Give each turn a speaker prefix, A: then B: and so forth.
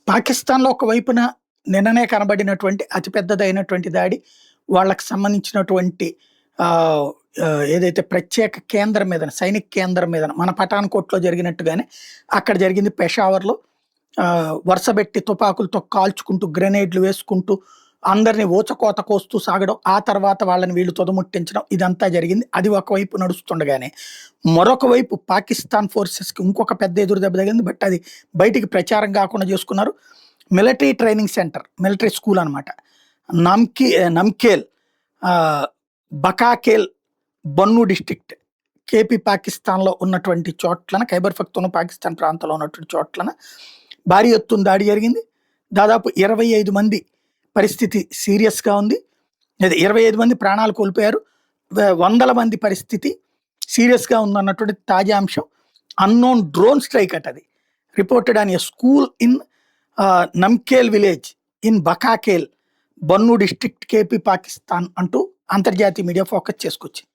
A: పాకిస్తాన్‌లో ఒకవైపున నిన్ననే కనబడినటువంటి అతిపెద్దదైనటువంటి దాడి, వాళ్ళకి సంబంధించినటువంటి ఆహ్, ఏదైతే ప్రత్యేక కేంద్రం మీదన, సైనిక కేంద్రం మీదన మన పఠాన్‌కోట్‌లో జరిగినట్టుగానే అక్కడ జరిగింది పెషావర్‌లో. వరుసబెట్టి తుపాకులతో కాల్చుకుంటూ, గ్రెనేడ్‌లు వేసుకుంటూ, అందరిని ఊచకోత కోస్తూ సాగడం. ఆ తర్వాత వాళ్ళని వీళ్ళు తుదముట్టించడం ఇదంతా జరిగింది. అది ఒకవైపు నడుస్తుండగానే, మరొక వైపు పాకిస్తాన్ ఫోర్సెస్‌కి ఇంకొక పెద్ద ఎదురు దెబ్బ తగిలింది. బట్ అది బయటికి ప్రచారం కాకుండా చేసుకున్నారు. Military training centre, military school అనమాట. నమ్కేల్, ఆహ్, బకాకేల్, బన్ను డిస్ట్రిక్ట్, కేపీ పాకిస్తాన్‌లో ఉన్నటువంటి చోట్లన, ఖైబర్ పఖ్తూన్ పాకిస్తాన్ ప్రాంతంలో ఉన్నటువంటి చోట్లన భారీ ఎత్తున దాడి జరిగింది. దాదాపు 25 మంది పరిస్థితి సీరియస్‌గా ఉంది. అదే 25 మంది ప్రాణాలు కోల్పోయారు. వందల మంది పరిస్థితి సీరియస్‌గా ఉందన్నటువంటి తాజా అంశం. అన్నోన్ డ్రోన్ స్ట్రైక్ అట అది. Reported on a school in Namkel village in Bakakel, Bannu district, KP Pakistan అంటూ అంతర్జాతీయ మీడియా ఫోకస్ చేసుకొచ్చింది.